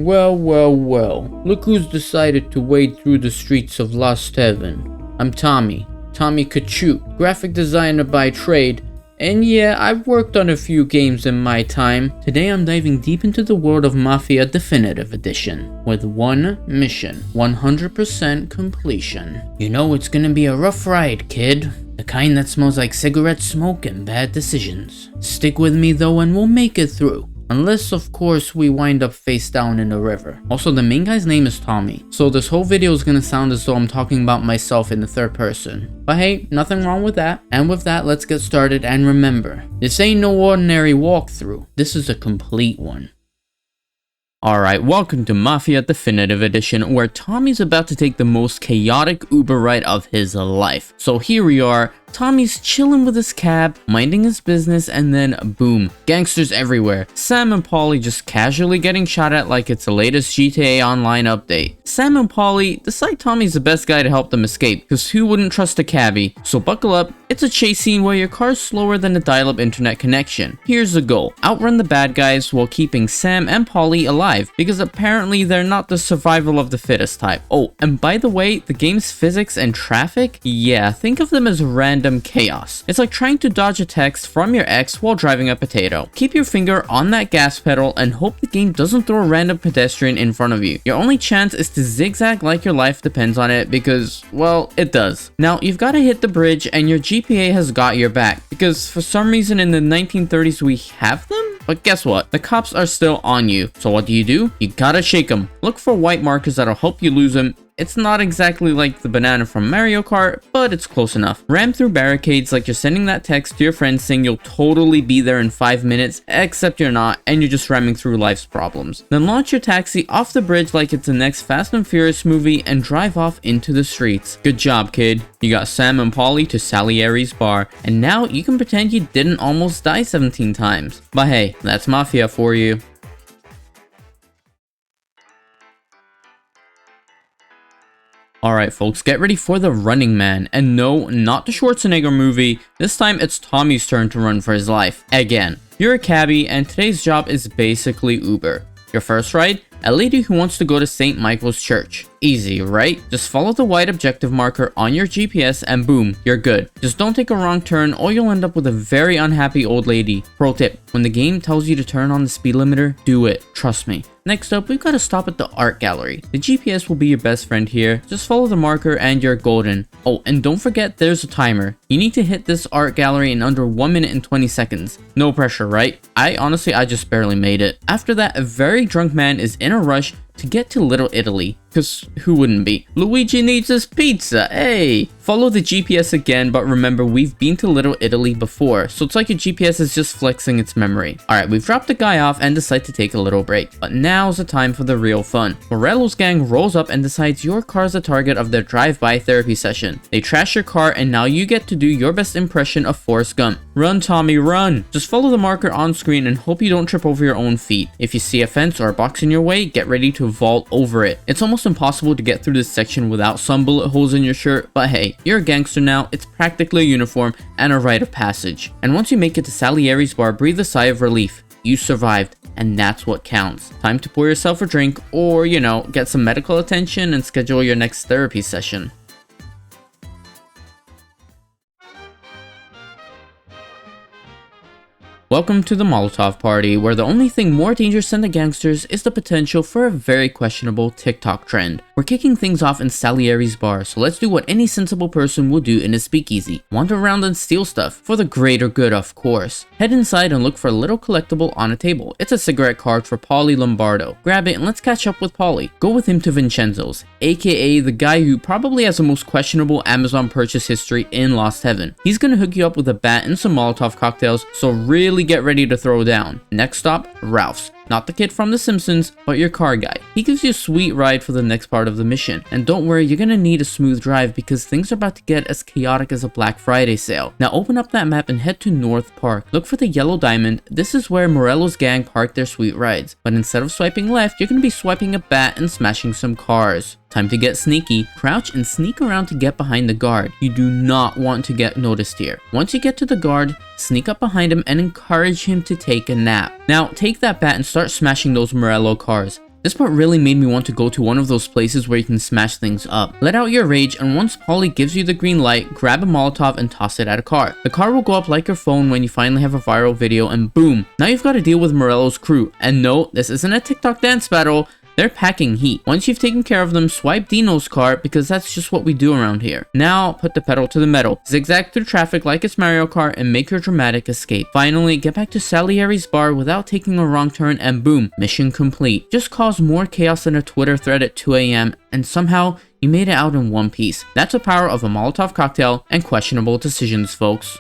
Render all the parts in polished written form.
Well, well, well. Look who's decided to wade through the streets of Lost Heaven. I'm Tomikachu, graphic designer by trade, and yeah, I've worked on a few games in my time. Today I'm diving deep into the world of Mafia Definitive Edition, with one mission, 100% completion. You know it's gonna be a rough ride, kid. The kind that smells like cigarette smoke and bad decisions. Stick with me though and we'll make it through. Unless, of course, we wind up face down in a river. Also, the main guy's name is Tommy, so this whole video is gonna sound as though I'm talking about myself in the third person. But hey, nothing wrong with that. And with that, let's get started, and remember, this ain't no ordinary walkthrough. This is a complete one. Alright, welcome to Mafia Definitive Edition, where Tommy's about to take the most chaotic Uber ride of his life. So here we are. Tommy's chilling with his cab, minding his business, and then boom, gangsters everywhere. Sam and Paulie just casually getting shot at like it's the latest GTA Online update. Sam and Paulie decide Tommy's the best guy to help them escape, cause who wouldn't trust a cabbie? So buckle up, it's a chase scene where your car's slower than a dial-up internet connection. Here's the goal: outrun the bad guys while keeping Sam and Paulie alive, because apparently they're not the survival of the fittest type. Oh, and by the way, the game's physics and traffic? Yeah, think of them as random chaos. It's like trying to dodge a text from your ex while driving a potato. Keep your finger on that gas pedal and hope the game doesn't throw a random pedestrian in front of you. Your only chance is to zigzag like your life depends on it because, well, it does. Now, you've got to hit the bridge and your GPA has got your back because for some reason in the 1930s we have them? But guess what? The cops are still on you. So what do? You gotta shake them. Look for white markers that'll help you lose them. It's not exactly like the banana from Mario Kart, but it's close enough. Ram through barricades like you're sending that text to your friend saying you'll totally be there in 5 minutes, except you're not, and you're just ramming through life's problems. Then launch your taxi off the bridge like it's the next Fast and Furious movie and drive off into the streets. Good job, kid. You got Sam and Paulie to Salieri's bar, and now you can pretend you didn't almost die 17 times. But hey, that's Mafia for you. Alright folks, get ready for the Running Man, and no, not the Schwarzenegger movie. This time it's Tommy's turn to run for his life. Again, you're a cabbie and today's job is basically Uber. Your first ride? A lady who wants to go to St. Michael's Church. Easy, right? Just follow the white objective marker on your GPS and boom, you're good. Just don't take a wrong turn or you'll end up with a very unhappy old lady. Pro tip, when the game tells you to turn on the speed limiter, do it. Trust me. Next up, we've got to stop at the art gallery. The GPS will be your best friend here. Just follow the marker and you're golden. Oh, and don't forget there's a timer. You need to hit this art gallery in under 1 minute and 20 seconds. No pressure, right? I just barely made it. After that, a very drunk man is in a rush to get to Little Italy, cause who wouldn't be? Luigi needs his pizza, hey! Follow the GPS again, but remember we've been to Little Italy before, so it's like your GPS is just flexing its memory. Alright, we've dropped the guy off and decide to take a little break, but now's the time for the real fun. Morello's gang rolls up and decides your car's the target of their drive-by therapy session. They trash your car and now you get to do your best impression of Forrest Gump. Run, Tommy, run! Just follow the marker on screen and hope you don't trip over your own feet. If you see a fence or a box in your way, get ready to vault over it. It's almost impossible to get through this section without some bullet holes in your shirt, but hey, you're a gangster now, it's practically a uniform and a rite of passage. And once you make it to Salieri's bar, breathe a sigh of relief. You survived, and that's what counts. Time to pour yourself a drink or, you know, get some medical attention and schedule your next therapy session. Welcome to the Molotov Party, where the only thing more dangerous than the gangsters is the potential for a very questionable TikTok trend. We're kicking things off in Salieri's bar, so let's do what any sensible person would do in a speakeasy. Wander around and steal stuff, for the greater good of course. Head inside and look for a little collectible on a table. It's a cigarette card for Paulie Lombardo. Grab it and let's catch up with Paulie. Go with him to Vincenzo's, aka the guy who probably has the most questionable Amazon purchase history in Lost Heaven. He's gonna hook you up with a bat and some Molotov cocktails, so really get ready to throw down. Next stop, Ralph's. Not the kid from The Simpsons, but your car guy. He gives you a sweet ride for the next part of the mission. And don't worry, you're gonna need a smooth drive because things are about to get as chaotic as a Black Friday sale. Now open up that map and head to North Park. Look for the yellow diamond. This is where Morello's gang park their sweet rides. But instead of swiping left, you're gonna be swiping a bat and smashing some cars. Time to get sneaky. Crouch and sneak around to get behind the guard. You do not want to get noticed here. Once you get to the guard, sneak up behind him and encourage him to take a nap. Now, take that bat and start smashing those Morello cars. This part really made me want to go to one of those places where you can smash things up. Let out your rage, and once Polly gives you the green light, grab a Molotov and toss it at a car. The car will go up like your phone when you finally have a viral video, and boom, now you've got to deal with Morello's crew. And no, this isn't a TikTok dance battle. They're packing heat. Once you've taken care of them, swipe Dino's car, because that's just what we do around here. Now, put the pedal to the metal. Zigzag through traffic like it's Mario Kart and make your dramatic escape. Finally, get back to Salieri's bar without taking a wrong turn, and boom, mission complete. Just cause more chaos than a Twitter thread at 2 AM, and somehow, you made it out in one piece. That's the power of a Molotov cocktail and questionable decisions, folks.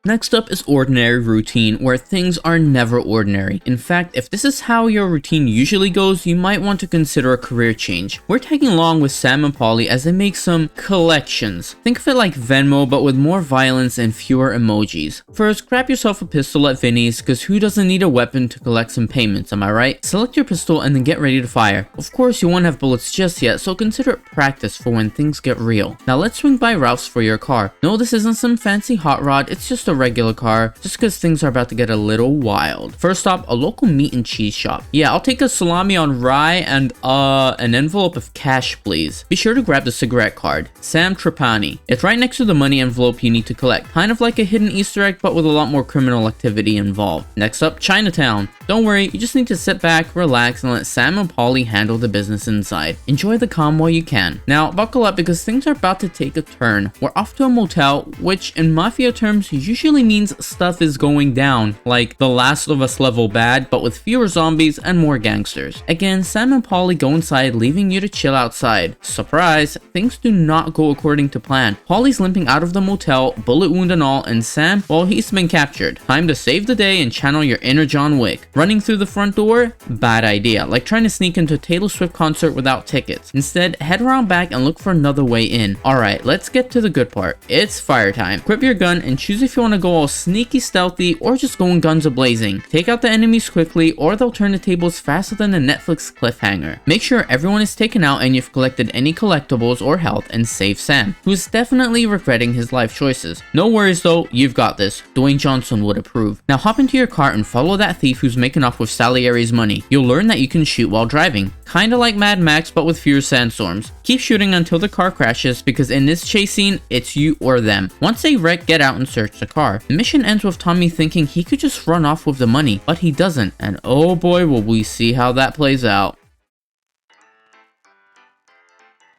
Next up is ordinary routine, where things are never ordinary. In fact, if this is how your routine usually goes, you might want to consider a career change. We're tagging along with Sam and Polly as they make some collections. Think of it like Venmo, but with more violence and fewer emojis. First, grab yourself a pistol at Vinny's, cause who doesn't need a weapon to collect some payments, am I right? Select your pistol and then get ready to fire. Of course, you won't have bullets just yet, so consider it practice for when things get real. Now let's swing by Ralph's for your car. No, this isn't some fancy hot rod, it's just a regular car, just because things are about to get a little wild. First stop, a local meat and cheese shop. Yeah, I'll take a salami on rye and an envelope of cash, please. Be sure to grab the cigarette card. Sam Trapani. It's right next to the money envelope you need to collect. Kind of like a hidden Easter egg, but with a lot more criminal activity involved. Next up, Chinatown. Don't worry, you just need to sit back, relax, and let Sam and Polly handle the business inside. Enjoy the calm while you can. Now, buckle up because things are about to take a turn. We're off to a motel, which in Mafia terms usually means stuff is going down, like The Last of Us level bad, but with fewer zombies and more gangsters. Again, Sam and Polly go inside, leaving you to chill outside. Surprise, things do not go according to plan. Polly's limping out of the motel, bullet wound and all, and Sam, well, he's been captured. Time to save the day and channel your inner John Wick. Running through the front door? Bad idea, like trying to sneak into a Taylor Swift concert without tickets. Instead, head around back and look for another way in. Alright, let's get to the good part. It's fire time. Equip your gun and choose if you want to go all sneaky stealthy or just going guns a-blazing. Take out the enemies quickly or they'll turn the tables faster than a Netflix cliffhanger. Make sure everyone is taken out and you've collected any collectibles or health, and save Sam, who's definitely regretting his life choices. No worries though, you've got this. Dwayne Johnson would approve. Now hop into your car and follow that thief who's making off with Salieri's money. You'll learn that you can shoot while driving. Kinda like Mad Max, but with fewer sandstorms. Keep shooting until the car crashes, because in this chase scene, it's you or them. Once they wreck, get out and search the car. The mission ends with Tommy thinking he could just run off with the money, but he doesn't, and oh boy will we see how that plays out.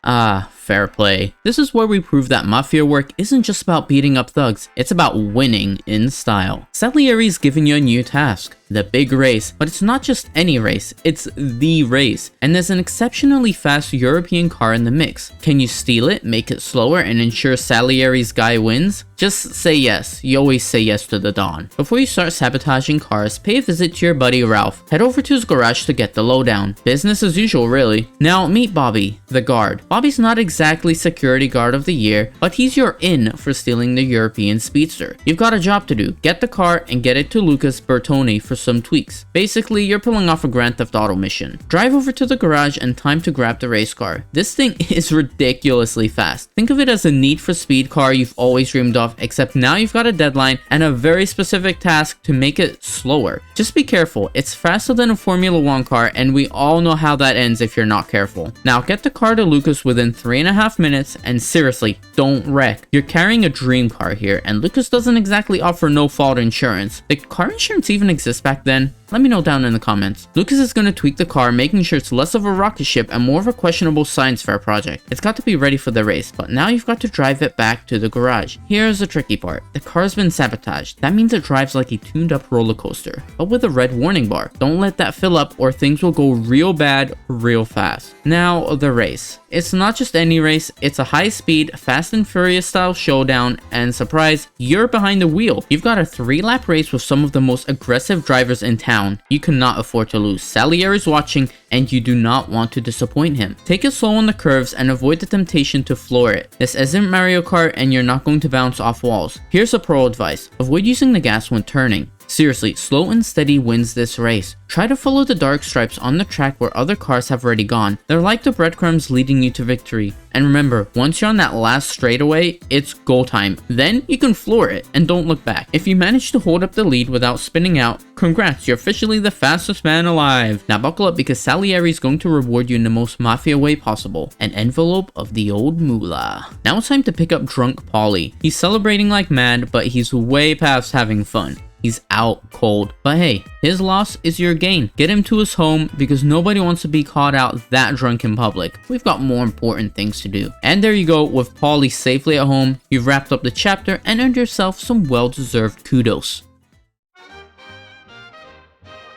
Ah, fair play. This is where we prove that mafia work isn't just about beating up thugs, it's about winning in style. Salieri's given you a new task, the big race, but it's not just any race, it's the race, and there's an exceptionally fast European car in the mix. Can you steal it, make it slower, and ensure Salieri's guy wins? Just say yes, you always say yes to the Don. Before you start sabotaging cars, pay a visit to your buddy Ralph. Head over to his garage to get the lowdown. Business as usual really. Now meet Bobby, the guard. Bobby's not exactly security guard of the year, but he's your in for stealing the European speedster. You've got a job to do, get the car and get it to Lucas Bertoni for some tweaks. Basically, you're pulling off a Grand Theft Auto mission. Drive over to the garage and time to grab the race car. This thing is ridiculously fast. Think of it as a Need for Speed car you've always dreamed of, except now you've got a deadline and a very specific task to make it slower. Just be careful, it's faster than a Formula 1 car and we all know how that ends if you're not careful. Now get the car to Lucas within 3.5 minutes and seriously, don't wreck. You're carrying a dream car here and Lucas doesn't exactly offer no fault insurance. Did car insurance even exist back then? Let me know down in the comments. Lucas is going to tweak the car, making sure it's less of a rocket ship and more of a questionable science fair project. It's got to be ready for the race, but now you've got to drive it back to the garage. Here's the tricky part. The car's been sabotaged. That means it drives like a tuned up roller coaster, but with a red warning bar. Don't let that fill up or things will go real bad real fast. Now, the race. It's not just any race, it's a high-speed, Fast and Furious style showdown, and surprise, you're behind the wheel. You've got a 3-lap race with some of the most aggressive drivers in town. You cannot afford to lose. Salieri's watching, and you do not want to disappoint him. Take it slow on the curves and avoid the temptation to floor it. This isn't Mario Kart and you're not going to bounce off walls. Here's a pro advice. Avoid using the gas when turning. Seriously, slow and steady wins this race. Try to follow the dark stripes on the track where other cars have already gone. They're like the breadcrumbs leading you to victory. And remember, once you're on that last straightaway, it's go time. Then you can floor it and don't look back. If you manage to hold up the lead without spinning out, congrats, you're officially the fastest man alive. Now buckle up because Salieri is going to reward you in the most mafia way possible. An envelope of the old moolah. Now it's time to pick up drunk Paulie. He's celebrating like mad, but he's way past having fun. He's out cold. But hey, his loss is your gain. Get him to his home because nobody wants to be caught out that drunk in public. We've got more important things to do. And there you go, with Paulie safely at home, you've wrapped up the chapter and earned yourself some well-deserved kudos.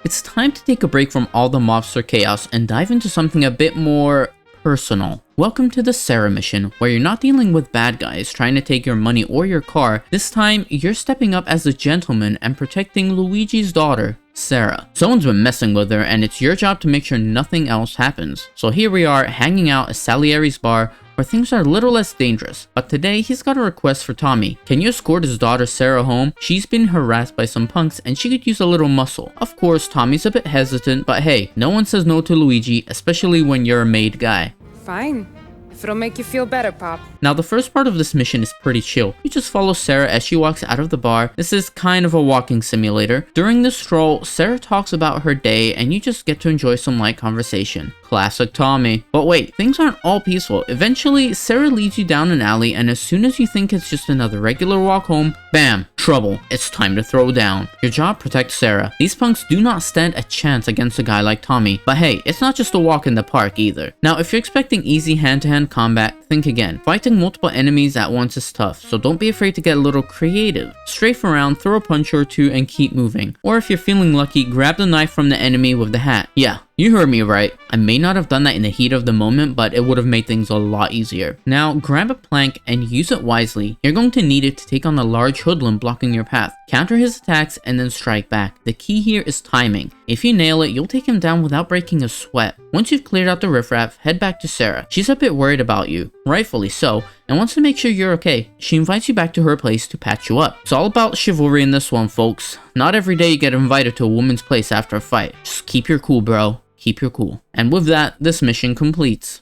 It's time to take a break from all the mobster chaos and dive into something a bit more personal. Welcome to the Sarah mission, where you're not dealing with bad guys trying to take your money or your car. This time, you're stepping up as a gentleman and protecting Luigi's daughter, Sarah. Someone's been messing with her and it's your job to make sure nothing else happens. So here we are hanging out at Salieri's bar, where things are a little less dangerous. But today, he's got a request for Tommy. Can you escort his daughter Sarah home? She's been harassed by some punks and she could use a little muscle. Of course, Tommy's a bit hesitant, but hey, no one says no to Luigi, especially when you're a made guy. Fine. If it'll make you feel better, Pop. Now the first part of this mission is pretty chill. You just follow Sarah as she walks out of the bar. This is kind of a walking simulator. During this stroll, Sarah talks about her day and you just get to enjoy some light conversation. Classic Tommy. But wait, things aren't all peaceful. Eventually, Sarah leads you down an alley and as soon as you think it's just another regular walk home, bam, trouble. It's time to throw down. Your job, protect Sarah. These punks do not stand a chance against a guy like Tommy. But hey, it's not just a walk in the park either. Now, if you're expecting easy hand-to-hand combat, think again. Fighting multiple enemies at once is tough, so don't be afraid to get a little creative. Strafe around, throw a punch or two, and keep moving. Or if you're feeling lucky, grab the knife from the enemy with the hat. Yeah, you heard me right. I may not have done that in the heat of the moment, but it would have made things a lot easier. Now, grab a plank and use it wisely. You're going to need it to take on the large hoodlum blocking your path. Counter his attacks and then strike back. The key here is timing. If you nail it, you'll take him down without breaking a sweat. Once you've cleared out the riffraff, head back to Sarah. She's a bit worried about you, rightfully so, and wants to make sure you're okay. She invites you back to her place to patch you up. It's all about chivalry in this one, folks. Not every day you get invited to a woman's place after a fight. Just keep your cool, bro. Keep your cool. And with that, this mission completes.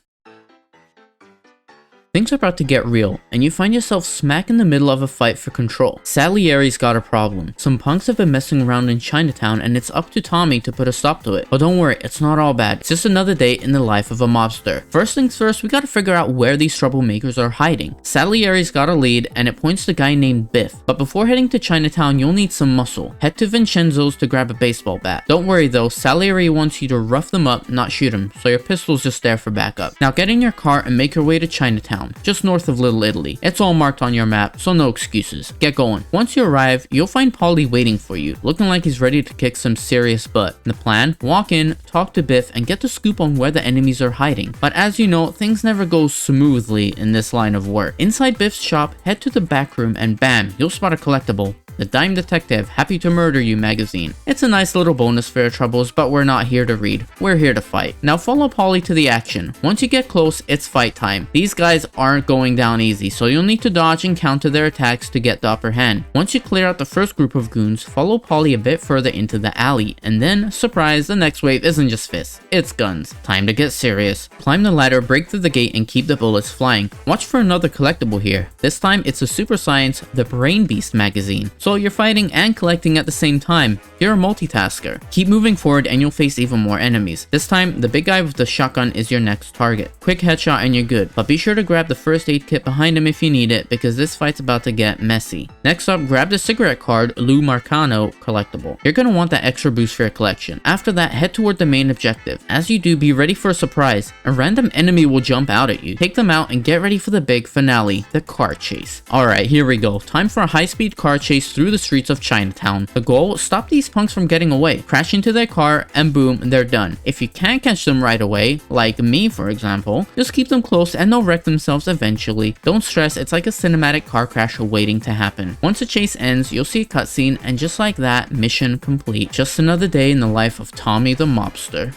Things are about to get real, and you find yourself smack in the middle of a fight for control. Salieri's got a problem. Some punks have been messing around in Chinatown, and it's up to Tommy to put a stop to it. But don't worry, it's not all bad. It's just another day in the life of a mobster. First things first, we gotta figure out where these troublemakers are hiding. Salieri's got a lead, and it points to a guy named Biff. But before heading to Chinatown, you'll need some muscle. Head to Vincenzo's to grab a baseball bat. Don't worry though, Salieri wants you to rough them up, not shoot him, so your pistol's just there for backup. Now get in your car and make your way to Chinatown, just north of Little Italy. It's all marked on your map, so no excuses. Get going. Once you arrive, you'll find Paulie waiting for you, looking like he's ready to kick some serious butt. The plan? Walk in, talk to Biff, and get the scoop on where the enemies are hiding. But as you know, things never go smoothly in this line of work. Inside Biff's shop, head to the back room and bam, you'll spot a collectible. The Dime Detective Happy to Murder You magazine. It's a nice little bonus for your troubles, but we're not here to read. We're here to fight. Now follow Paulie to the action. Once you get close, it's fight time. These guys aren't going down easy, so you'll need to dodge and counter their attacks to get the upper hand. Once you clear out the first group of goons, follow Paulie a bit further into the alley, and then, surprise, the next wave isn't just fists, it's guns. Time to get serious. Climb the ladder, break through the gate, and keep the bullets flying. Watch for another collectible here. This time, it's a Super Science The Brain Beast magazine. So you're fighting and collecting at the same time. You're a multitasker. Keep moving forward and you'll face even more enemies. This time, the big guy with the shotgun is your next target. Quick headshot and you're good, but be sure to grab the first aid kit behind him if you need it, because this fight's about to get messy. Next up, grab the cigarette card Lou Marcano collectible. You're gonna want that extra boost for your collection. After that, head toward the main objective. As you do, be ready for a surprise. A random enemy will jump out at you. Take them out and get ready for the big finale, the car chase. Alright, here we go. Time for a high-speed car chase through the streets of Chinatown. The goal? Stop these punks from getting away. Crash into their car and boom, they're done. If you can't catch them right away, like me for example, just keep them close and they'll wreck themselves eventually. Don't stress, it's like a cinematic car crash waiting to happen. Once the chase ends, you'll see a cutscene and just like that, mission complete. Just another day in the life of Tommy the mobster.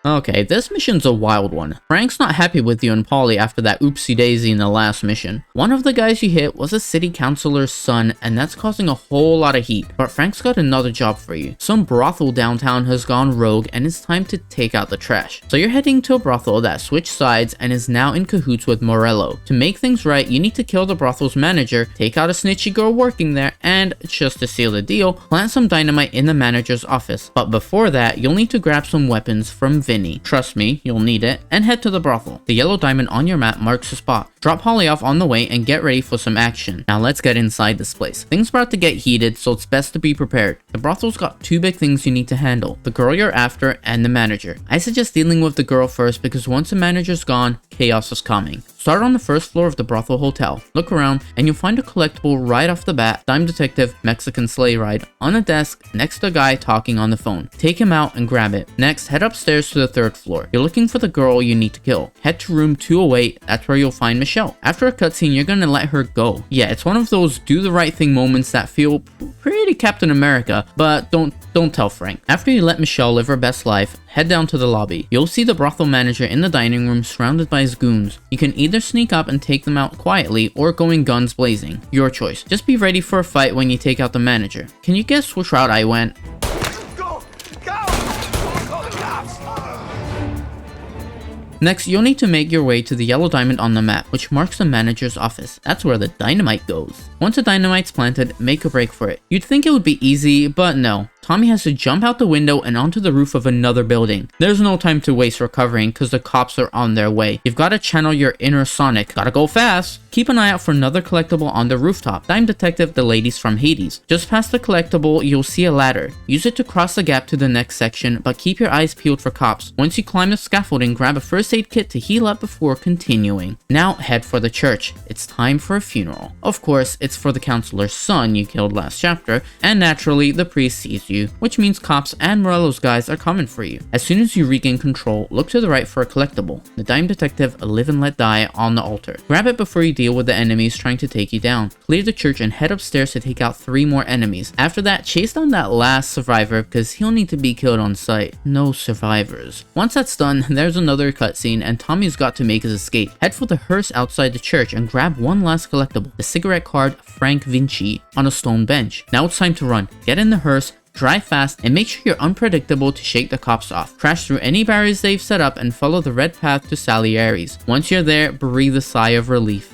Okay, this mission's a wild one. Frank's not happy with you and Polly after that oopsie daisy in the last mission. One of the guys you hit was a city councilor's son, and that's causing a whole lot of heat. But Frank's got another job for you. Some brothel downtown has gone rogue, and it's time to take out the trash. So you're heading to a brothel that switched sides and is now in cahoots with Morello. To make things right, you need to kill the brothel's manager, take out a snitchy girl working there, and just to seal the deal, plant some dynamite in the manager's office. But before that, you'll need to grab some weapons from Vinny. Trust me, you'll need it, and head to the brothel. The yellow diamond on your map marks the spot. Drop Holly off on the way and get ready for some action. Now let's get inside this place. Things are about to get heated, so it's best to be prepared. The brothel's got two big things you need to handle: the girl you're after and the manager. I suggest dealing with the girl first because once the manager's gone, chaos is coming. Start on the first floor of the brothel hotel. Look around and you'll find a collectible right off the bat: Dime Detective Mexican Sleigh Ride on a desk next to a guy talking on the phone. Take him out and grab it. Next, head upstairs to the third floor. You're looking for the girl you need to kill. Head to room 208, that's where you'll find Michelle. After a cutscene, you're gonna let her go. Yeah, it's one of those do the right thing moments that feel pretty Captain America, but don't tell Frank. After you let Michelle live her best life, head down to the lobby. You'll see the brothel manager in the dining room surrounded by his goons. You can either sneak up and take them out quietly or go in guns blazing. Your choice. Just be ready for a fight when you take out the manager. Can you guess which route I went? Next, you'll need to make your way to the yellow diamond on the map, which marks the manager's office. That's where the dynamite goes. Once the dynamite's planted, make a break for it. You'd think it would be easy, but no. Tommy has to jump out the window and onto the roof of another building. There's no time to waste recovering because the cops are on their way. You've got to channel your inner Sonic. Gotta go fast. Keep an eye out for another collectible on the rooftop. Dime Detective, the ladies from Hades. Just past the collectible, you'll see a ladder. Use it to cross the gap to the next section, but keep your eyes peeled for cops. Once you climb the scaffolding, grab a first aid kit to heal up before continuing. Now head for the church. It's time for a funeral. Of course, it's for the counselor's son you killed last chapter, and naturally, the priest sees you, which means cops and Morello's guys are coming for you. As soon as you regain control, look to the right for a collectible. The Dime Detective, a Live and Let Die on the altar. Grab it before you deal with the enemies trying to take you down. Clear the church and head upstairs to take out 3 more enemies. After that, chase down that last survivor because he'll need to be killed on sight. No survivors. Once that's done, there's another cutscene and Tommy's got to make his escape. Head for the hearse outside the church and grab one last collectible, the cigarette card Frank Vinci on a stone bench. Now it's time to run. Get in the hearse, drive fast, and make sure you're unpredictable to shake the cops off. Crash through any barriers they've set up and follow the red path to Salieri's. Once you're there, breathe a sigh of relief.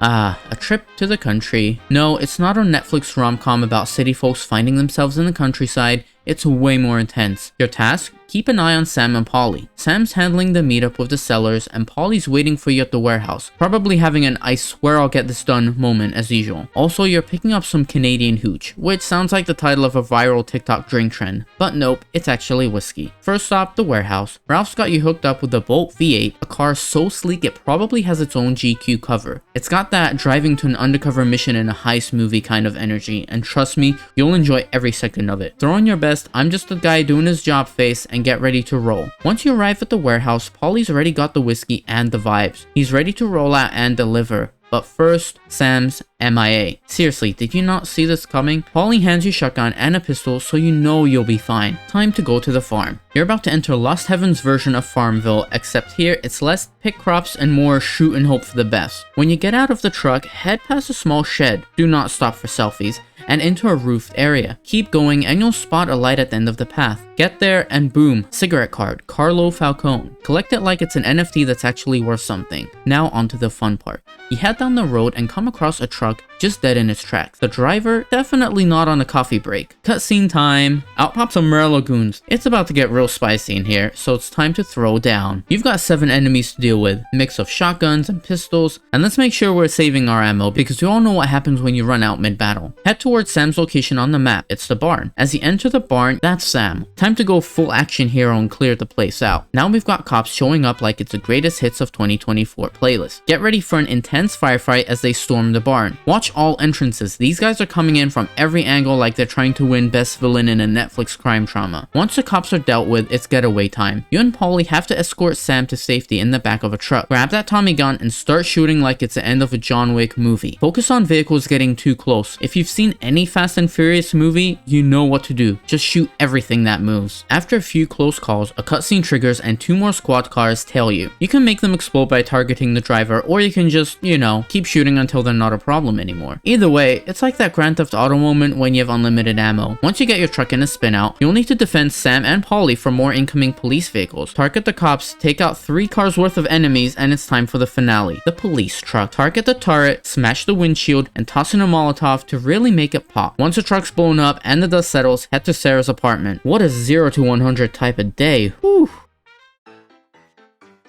Ah, a trip to the country. No, it's not a Netflix rom-com about city folks finding themselves in the countryside. It's way more intense. Your task? Keep an eye on Sam and Polly. Sam's handling the meetup with the sellers and Polly's waiting for you at the warehouse, probably having an I swear I'll get this done moment as usual. Also, you're picking up some Canadian hooch, which sounds like the title of a viral TikTok drink trend, but nope, it's actually whiskey. First stop, the warehouse. Ralph's got you hooked up with the Bolt V8, a car so sleek it probably has its own GQ cover. It's got that driving to an undercover mission in a heist movie kind of energy, and trust me, you'll enjoy every second of it. Throw in your best I'm just a guy doing his job face and get ready to roll. Once you arrive at the warehouse, Polly's already got the whiskey and the vibes. He's ready to roll out and deliver. But first, Sam's MIA. Seriously, did you not see this coming? Polly hands you a shotgun and a pistol so you know you'll be fine. Time to go to the farm. You're about to enter Lost Heaven's version of Farmville, except here it's less pick crops and more shoot and hope for the best. When you get out of the truck, head past a small shed. Do not stop for selfies. And into a roofed area. Keep going and you'll spot a light at the end of the path. Get there and boom, cigarette card, Carlo Falcone. Collect it like it's an NFT that's actually worth something. Now onto the fun part. You head down the road and come across a truck just dead in its tracks. The driver, definitely not on a coffee break. Cutscene time. Out pops some Morello goons. It's about to get real spicy in here, so it's time to throw down. You've got 7 enemies to deal with. Mix of shotguns and pistols. And let's make sure we're saving our ammo because we all know what happens when you run out mid-battle. Head towards Sam's location on the map. It's the barn. As you enter the barn, that's Sam. Time to go full action hero and clear the place out. Now we've got cops showing up like it's the greatest hits of 2024 playlist. Get ready for an intense firefight as they storm the barn. Watch all entrances. These guys are coming in from every angle like they're trying to win best villain in a Netflix crime drama. Once the cops are dealt with, it's getaway time. You and Polly have to escort Sam to safety in the back of a truck. Grab that Tommy gun and start shooting like it's the end of a John Wick movie. Focus on vehicles getting too close. If you've seen any Fast and Furious movie, you know what to do. Just shoot everything that moves. moves. After a few close calls, a cutscene triggers and 2 more squad cars tail you. You can make them explode by targeting the driver, or you can just, keep shooting until they're not a problem anymore. Either way, it's like that Grand Theft Auto moment when you have unlimited ammo. Once you get your truck in a spin out, you'll need to defend Sam and Polly from more incoming police vehicles. Target the cops, take out 3 cars worth of enemies, and it's time for the finale. The police truck. Target the turret, smash the windshield, and toss in a Molotov to really make it pop. Once the truck's blown up and the dust settles, head to Sarah's apartment. What a 0 to 100 type of day. Whew.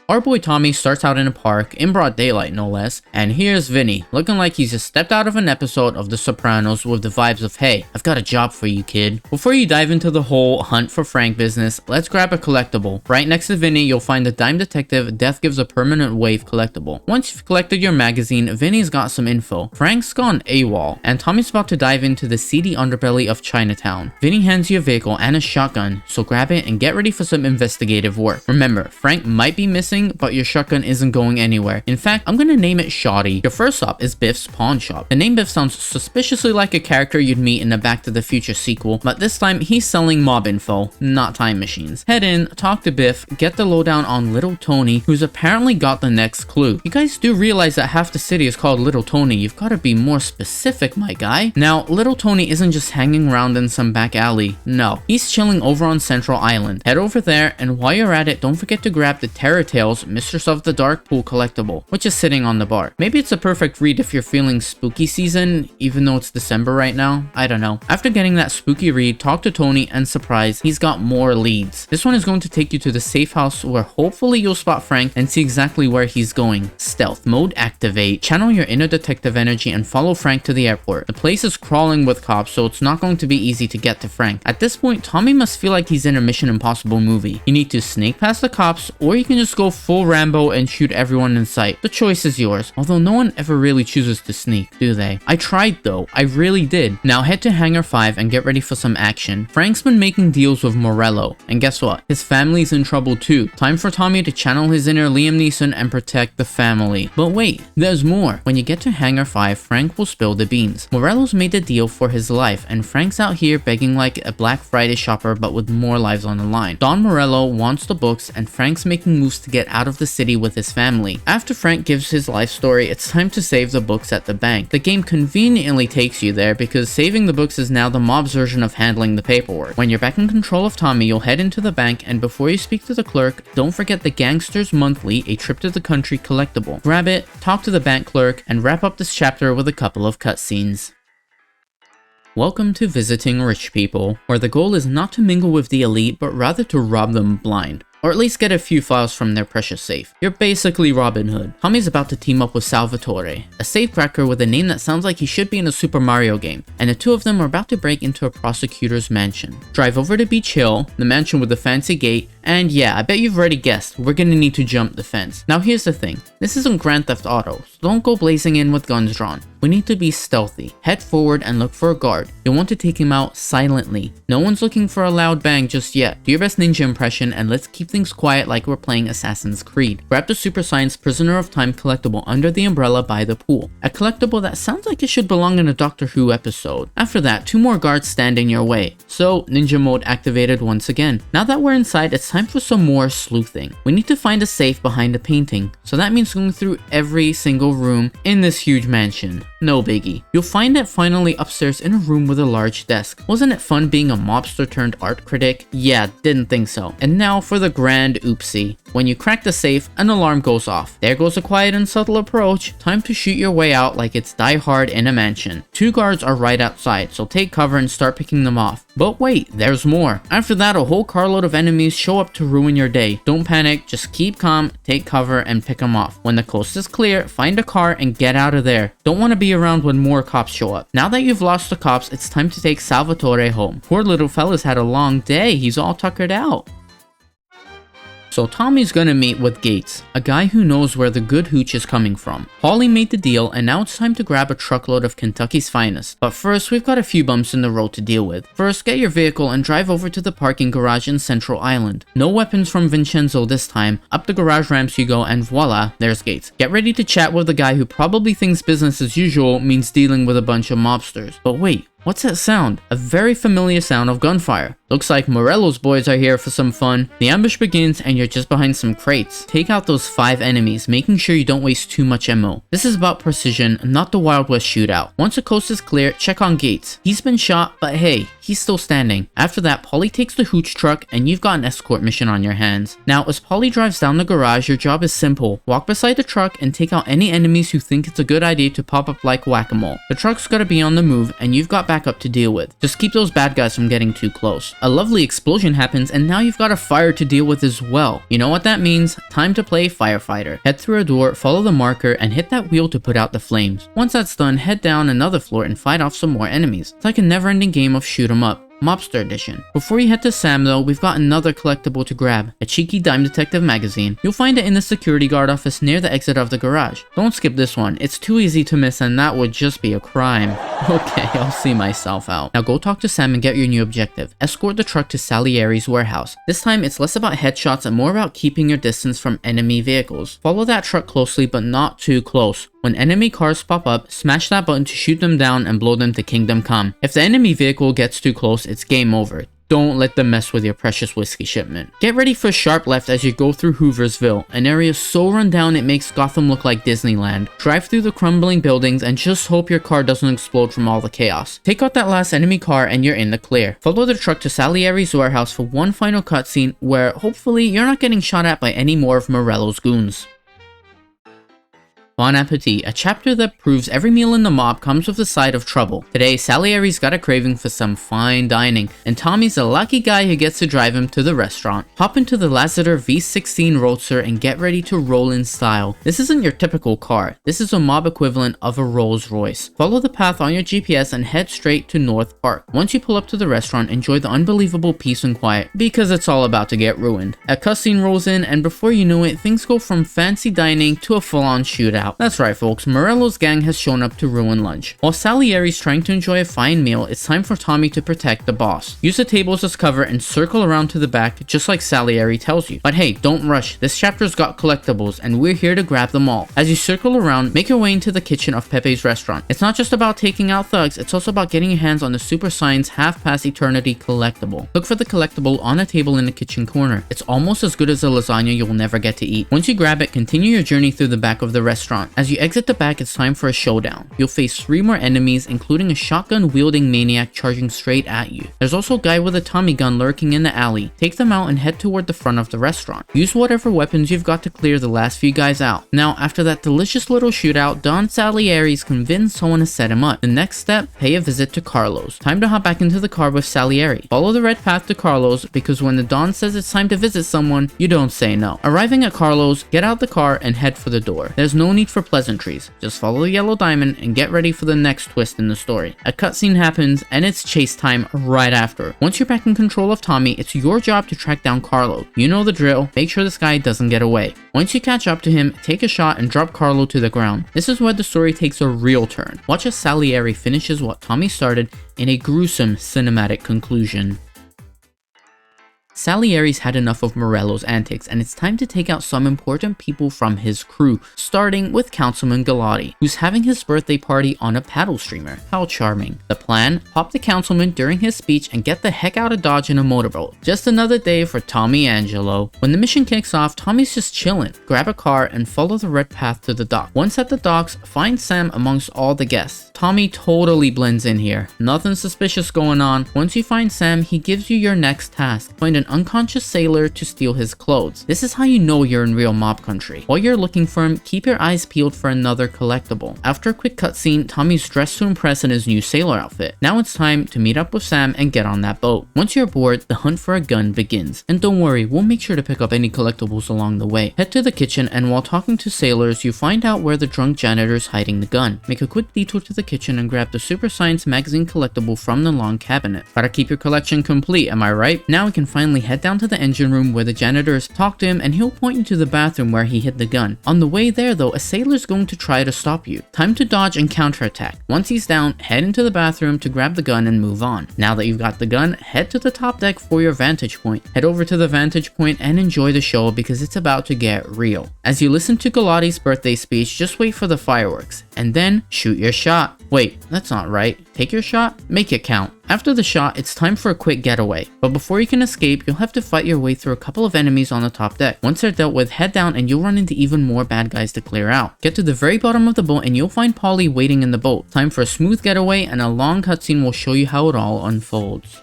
Our boy Tommy starts out in a park, in broad daylight no less, and here's Vinny, looking like he's just stepped out of an episode of The Sopranos with the vibes of, hey, I've got a job for you, kid. Before you dive into the whole hunt for Frank business, let's grab a collectible. Right next to Vinny, you'll find the Dime Detective Death Gives a Permanent Wave collectible. Once you've collected your magazine, Vinny's got some info. Frank's gone AWOL, and Tommy's about to dive into the seedy underbelly of Chinatown. Vinny hands you a vehicle and a shotgun, so grab it and get ready for some investigative work. Remember, Frank might be missing, but your shotgun isn't going anywhere. In fact, I'm gonna name it Shoddy. Your first stop is Biff's pawn shop. The name Biff sounds suspiciously like a character you'd meet in a Back to the Future sequel, but this time he's selling mob info, not time machines. Head in, talk to Biff, get the lowdown on Little Tony, who's apparently got the next clue. You guys do realize that half the city is called Little Tony. You've got to be more specific, my guy. Now, Little Tony isn't just hanging around in some back alley. No, he's chilling over on Central Island. Head over there, and while you're at it, don't forget to grab the Terror Tales Mistress of the Dark Pool collectible, which is sitting on the bar. Maybe it's a perfect read if you're feeling spooky season, even though it's December right now. I don't know. After getting that spooky read, talk to Tony, and surprise, he's got more leads. This one is going to take you to the safe house where hopefully you'll spot Frank and see exactly where he's going. Stealth mode activate. Channel your inner detective energy and follow Frank to the airport. The place is crawling with cops, so it's not going to be easy to get to Frank. At this point, Tommy must feel like he's in a Mission Impossible movie. You need to snake past the cops, or you can just go full Rambo and shoot everyone in sight. The choice is yours, although no one ever really chooses to sneak, do they? I tried though, I really did. Now head to Hangar 5 and get ready for some action. Frank's been making deals with Morello, and guess what? His family's in trouble too. Time for Tommy to channel his inner Liam Neeson and protect the family. But wait, there's more. When you get to Hangar 5, Frank will spill the beans. Morello's made a deal for his life, and Frank's out here begging like a Black Friday shopper but with more lives on the line. Don Morello wants the books, and Frank's making moves to get out of the city with his family. After Frank gives his life story, it's time to save the books at the bank. The game conveniently takes you there because saving the books is now the mob's version of handling the paperwork. When you're back in control of Tommy, you'll head into the bank, and before you speak to the clerk, don't forget the Gangsters Monthly, a trip to the country collectible. Grab it, talk to the bank clerk, and wrap up this chapter with a couple of cutscenes. Welcome to Visiting Rich People, where the goal is not to mingle with the elite, but rather to rob them blind. Or at least get a few files from their precious safe. You're basically Robin Hood. Tommy's about to team up with Salvatore, a safecracker with a name that sounds like he should be in a Super Mario game, and the two of them are about to break into a prosecutor's mansion. Drive over to Beach Hill, the mansion with the fancy gate, and yeah, I bet you've already guessed, we're gonna need to jump the fence. Now here's the thing, this isn't Grand Theft Auto, so don't go blazing in with guns drawn. We need to be stealthy. Head forward and look for a guard. You'll want to take him out silently. No one's looking for a loud bang just yet. Do your best ninja impression and let's keep things quiet like we're playing Assassin's Creed. Grab the Super Science Prisoner of Time collectible under the umbrella by the pool. A collectible that sounds like it should belong in a Doctor Who episode. After that, 2 more guards stand in your way. So, ninja mode activated once again. Now that we're inside, it's time for some more sleuthing. We need to find a safe behind a painting. So that means going through every single room in this huge mansion. No biggie. You'll find it finally upstairs in a room with a large desk. Wasn't it fun being a mobster turned art critic? Yeah, didn't think so. And now for the grand oopsie. When you crack the safe, an alarm goes off. There goes a quiet and subtle approach. Time to shoot your way out like it's Die Hard in a mansion. 2 guards are right outside, so take cover and start picking them off. But wait, there's more. After that, a whole carload of enemies show up to ruin your day. Don't panic, just keep calm, take cover, and pick them off. When the coast is clear, find a car and get out of there. Don't want to be around when more cops show up. Now that you've lost the cops, it's time to take Salvatore home. Poor little fella's had a long day, he's all tuckered out. So Tommy's gonna meet with Gates, a guy who knows where the good hooch is coming from. Paulie made the deal, and now it's time to grab a truckload of Kentucky's finest. But first, we've got a few bumps in the road to deal with. First, get your vehicle and drive over to the parking garage in Central Island. No weapons from Vincenzo this time. Up the garage ramps you go, and voila, there's Gates. Get ready to chat with the guy who probably thinks business as usual means dealing with a bunch of mobsters. But wait, What's that sound? A very familiar sound of gunfire. Looks like Morello's boys are here for some fun. The ambush begins and you're just behind some crates. Take out those 5 enemies, making sure you don't waste too much ammo. This is about precision, not the Wild West shootout. Once the coast is clear, check on Gates. He's been shot, but hey, he's still standing. After that, Polly takes the hooch truck and you've got an escort mission on your hands. Now, as Polly drives down the garage, your job is simple. Walk beside the truck and take out any enemies who think it's a good idea to pop up like whack-a-mole. The truck's gotta be on the move and you've got backup to deal with. Just keep those bad guys from getting too close. A lovely explosion happens and now you've got a fire to deal with as well. You know what that means? Time to play firefighter. Head through a door, follow the marker, and hit that wheel to put out the flames. Once that's done, head down another floor and fight off some more enemies. It's like a never-ending game of shoot 'em up. Mobster Edition. Before you head to Sam though, we've got another collectible to grab, a cheeky Dime Detective magazine. You'll find it in the security guard office near the exit of the garage. Don't skip this one, it's too easy to miss and that would just be a crime. Okay, I'll see myself out. Now go talk to Sam and get your new objective. Escort the truck to Salieri's warehouse. This time it's less about headshots and more about keeping your distance from enemy vehicles. Follow that truck closely but not too close. When enemy cars pop up, smash that button to shoot them down and blow them to Kingdom Come. If the enemy vehicle gets too close, it's game over. Don't let them mess with your precious whiskey shipment. Get ready for a sharp left as you go through Hooversville, an area so run down it makes Gotham look like Disneyland. Drive through the crumbling buildings and just hope your car doesn't explode from all the chaos. Take out that last enemy car and you're in the clear. Follow the truck to Salieri's warehouse for one final cutscene where hopefully you're not getting shot at by any more of Morello's goons. Bon Appetit, a chapter that proves every meal in the mob comes with a side of trouble. Today, Salieri's got a craving for some fine dining, and Tommy's a lucky guy who gets to drive him to the restaurant. Hop into the Lassiter V16 Roadster and get ready to roll in style. This isn't your typical car, this is a mob equivalent of a Rolls Royce. Follow the path on your GPS and head straight to North Park. Once you pull up to the restaurant, enjoy the unbelievable peace and quiet, because it's all about to get ruined. A cutscene rolls in, and before you know it, things go from fancy dining to a full-on shootout. That's right folks, Morello's gang has shown up to ruin lunch. While Salieri's trying to enjoy a fine meal, it's time for Tommy to protect the boss. Use the tables as cover and circle around to the back just like Salieri tells you. But hey, don't rush, this chapter's got collectibles and we're here to grab them all. As you circle around, make your way into the kitchen of Pepe's restaurant. It's not just about taking out thugs, it's also about getting your hands on the Super Science Half Past Eternity collectible. Look for the collectible on a table in the kitchen corner. It's almost as good as a lasagna you'll never get to eat. Once you grab it, continue your journey through the back of the restaurant. As you exit the back, it's time for a showdown. You'll face 3 more enemies, including a shotgun-wielding maniac charging straight at you. There's also a guy with a Tommy gun lurking in the alley. Take them out and head toward the front of the restaurant. Use whatever weapons you've got to clear the last few guys out. Now, after that delicious little shootout, Don Salieri's convinced someone to set him up. The next step, pay a visit to Carlos. Time to hop back into the car with Salieri. Follow the red path to Carlos, because when the Don says it's time to visit someone, you don't say no. Arriving at Carlos, get out the car and head for the door. There's no need for pleasantries. Just follow the yellow diamond and get ready for the next twist in the story. A cutscene happens and it's chase time right after. Once you're back in control of Tommy, it's your job to track down Carlo. You know the drill, make sure this guy doesn't get away. Once you catch up to him, take a shot and drop Carlo to the ground. This is where the story takes a real turn. Watch as Salieri finishes what Tommy started in a gruesome cinematic conclusion. Salieri's had enough of Morello's antics, and it's time to take out some important people from his crew, starting with Councilman Galati, who's having his birthday party on a paddle streamer. How charming. The plan? Pop the councilman during his speech and get the heck out of Dodge in a motorboat. Just another day for Tommy Angelo. When the mission kicks off, Tommy's just chilling. Grab a car and follow the red path to the dock. Once at the docks, find Sam amongst all the guests. Tommy totally blends in here. Nothing suspicious going on. Once you find Sam, he gives you your next task. Find an unconscious sailor to steal his clothes. This is how you know you're in real mob country. While you're looking for him, keep your eyes peeled for another collectible. After a quick cutscene, Tommy's dressed to impress in his new sailor outfit. Now it's time to meet up with Sam and get on that boat. Once you're aboard, the hunt for a gun begins. And don't worry, we'll make sure to pick up any collectibles along the way. Head to the kitchen, and while talking to sailors, you find out where the drunk janitor's hiding the gun. Make a quick detour to the kitchen and grab the Super Science magazine collectible from the long cabinet. Gotta keep your collection complete, am I right? Now we can finally finally head down to the engine room where the janitors talk to him, and he'll point you to the bathroom where he hid the gun. On the way there though, a sailor's going to try to stop you. Time to dodge and counterattack. Once he's down, head into the bathroom to grab the gun and move on. Now that you've got the gun, head to the top deck for your vantage point. Head over to the vantage point and enjoy the show because it's about to get real. As you listen to Galati's birthday speech, just wait for the fireworks, and then shoot your shot. Wait, that's not right. Take your shot, make it count. After the shot, it's time for a quick getaway. But before you can escape, you'll have to fight your way through a couple of enemies on the top deck. Once they're dealt with, head down and you'll run into even more bad guys to clear out. Get to the very bottom of the boat and you'll find Polly waiting in the boat. Time for a smooth getaway, and a long cutscene will show you how it all unfolds.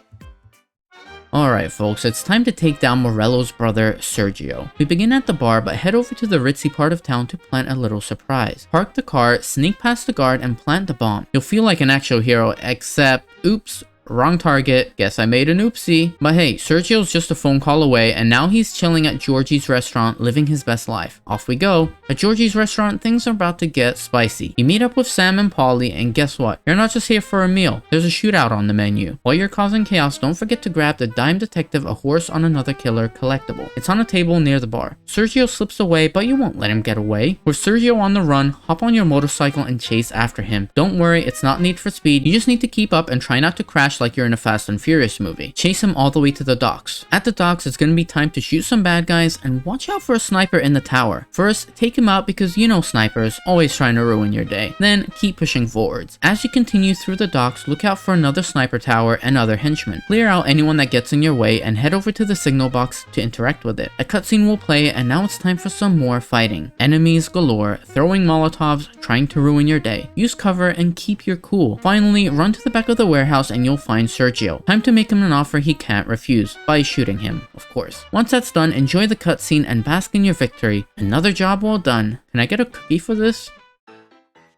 Alright folks, it's time to take down Morello's brother, Sergio. We begin at the bar, but head over to the ritzy part of town to plant a little surprise. Park the car, sneak past the guard, and plant the bomb. You'll feel like an actual hero, except, oops, wrong target. Guess I made an oopsie. But hey, Sergio's just a phone call away, and now he's chilling at Georgie's restaurant, living his best life. Off we go. At Georgie's restaurant, things are about to get spicy. You meet up with Sam and Polly, and guess what? You're not just here for a meal. There's a shootout on the menu. While you're causing chaos, don't forget to grab the Dime Detective, a horse on another killer collectible. It's on a table near the bar. Sergio slips away, but you won't let him get away. With Sergio on the run, hop on your motorcycle and chase after him. Don't worry, it's not Need for Speed. You just need to keep up and try not to crash like you're in a Fast and Furious movie. Chase him all the way to the docks. At the docks, it's gonna be time to shoot some bad guys, and watch out for a sniper in the tower. First, take him out because you know snipers, always trying to ruin your day. Then, keep pushing forwards. As you continue through the docks, look out for another sniper tower and other henchmen. Clear out anyone that gets in your way and head over to the signal box to interact with it. A cutscene will play, and now it's time for some more fighting. Enemies galore, throwing molotovs, trying to ruin your day. Use cover and keep your cool. Finally, run to the back of the warehouse and you'll find Sergio. Time to make him an offer he can't refuse, by shooting him, of course. Once that's done, enjoy the cutscene and bask in your victory. Another job well done. Can I get a cookie for this?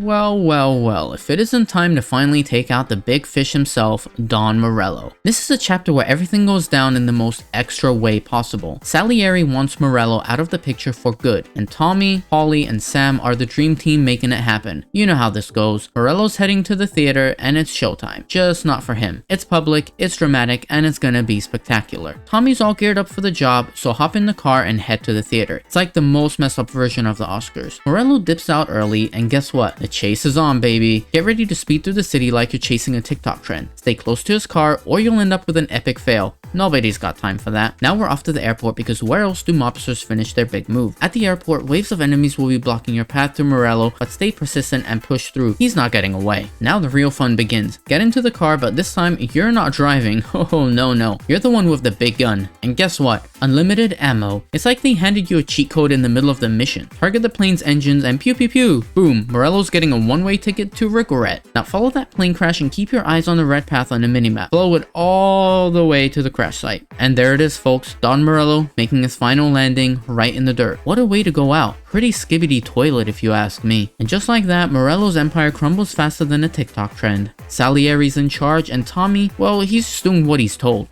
Well, if it isn't time to finally take out the big fish himself, Don Morello. This is a chapter where everything goes down in the most extra way possible. Salieri wants Morello out of the picture for good, and Tommy, Polly, and Sam are the dream team making it happen. You know how this goes. Morello's heading to the theater, and it's showtime. Just not for him. It's public, it's dramatic, and it's gonna be spectacular. Tommy's all geared up for the job, so hop in the car and head to the theater. It's like the most messed up version of the Oscars. Morello dips out early, and guess what? The chase is on, baby. Get ready to speed through the city like you're chasing a TikTok trend. Stay close to his car or you'll end up with an epic fail. Nobody's got time for that. Now we're off to the airport because where else do mobsters finish their big move? At the airport, waves of enemies will be blocking your path to Morello, but stay persistent and push through. He's not getting away. Now the real fun begins. Get into the car, but this time you're not driving. Oh no. You're the one with the big gun. And guess what? Unlimited ammo. It's like they handed you a cheat code in the middle of the mission. Target the plane's engines and pew pew pew. Boom. Morello's getting a one-way ticket to regret. Now follow that plane crash and keep your eyes on the red path on the minimap. Follow it all the way to the crash site. And there it is, folks. Don Morello making his final landing right in the dirt. What a way to go out. Pretty skibbity toilet if you ask me. And just like that, Morello's empire crumbles faster than a TikTok trend. Salieri's in charge, and Tommy, well, he's just doing what he's told.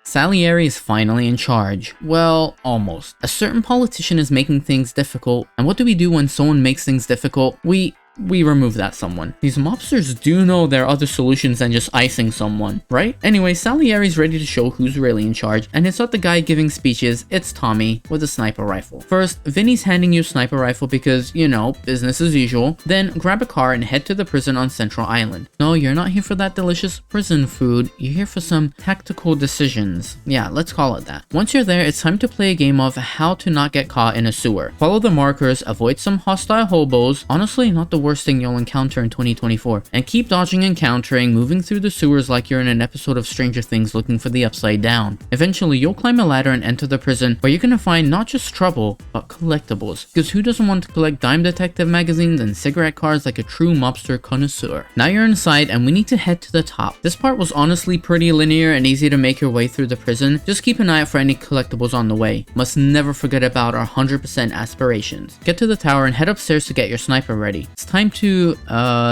Salieri is finally in charge. Well, almost. A certain politician is making things difficult, and what do we do when someone makes things difficult? We remove that someone. These mobsters do know there are other solutions than just icing someone, right? Anyway, Salieri's ready to show who's really in charge, and it's not the guy giving speeches, it's Tommy with a sniper rifle. First, Vinny's handing you a sniper rifle because, you know, business as usual. Then, grab a car and head to the prison on Central Island. No, you're not here for that delicious prison food, you're here for some tactical decisions. Yeah, let's call it that. Once you're there, it's time to play a game of how to not get caught in a sewer. Follow the markers, avoid some hostile hobos, honestly not the worst thing you'll encounter in 2024, and keep dodging and countering, moving through the sewers like you're in an episode of Stranger Things looking for the upside down. Eventually, you'll climb a ladder and enter the prison, where you're gonna find not just trouble, but collectibles, because who doesn't want to collect Dime Detective magazines and cigarette cards like a true mobster connoisseur? Now you're inside, and we need to head to the top. This part was honestly pretty linear and easy to make your way through the prison. Just keep an eye out for any collectibles on the way. Must never forget about our 100% aspirations. Get to the tower and head upstairs to get your sniper ready. It's time to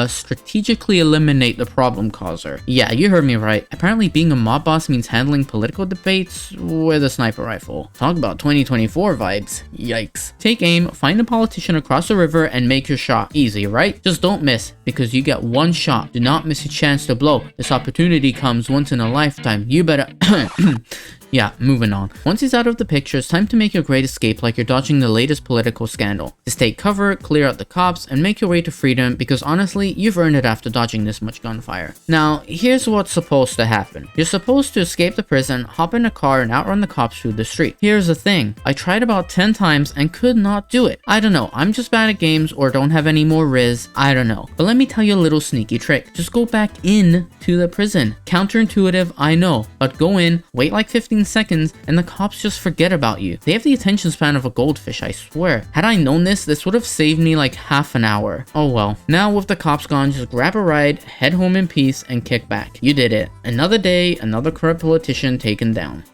strategically eliminate the problem causer. Yeah, you heard me right. Apparently being a mob boss means handling political debates with a sniper rifle. Talk about 2024 vibes. Yikes. Take aim, find a politician across the river, and make your shot. Easy, right? Just don't miss, because you get one shot. Do not miss a chance to blow. This opportunity comes once in a lifetime. You better Yeah, moving on. Once he's out of the picture, it's time to make your great escape like you're dodging the latest political scandal. Just take cover, clear out the cops, and make your way to freedom because honestly, you've earned it after dodging this much gunfire. Now, here's what's supposed to happen. You're supposed to escape the prison, hop in a car, and outrun the cops through the street. Here's the thing. I tried about 10 times and could not do it. I don't know, I'm just bad at games or don't have any more riz, I don't know. But let me tell you a little sneaky trick. Just go back in to the prison. Counterintuitive, I know, but go in, wait like 15 seconds, and the cops just forget about you. They have the attention span of a goldfish, I swear. Had I known this would have saved me like half an hour. Oh well. Now with the cops gone, just grab a ride, head home in peace, and kick back. You did it. Another day, another corrupt politician taken down.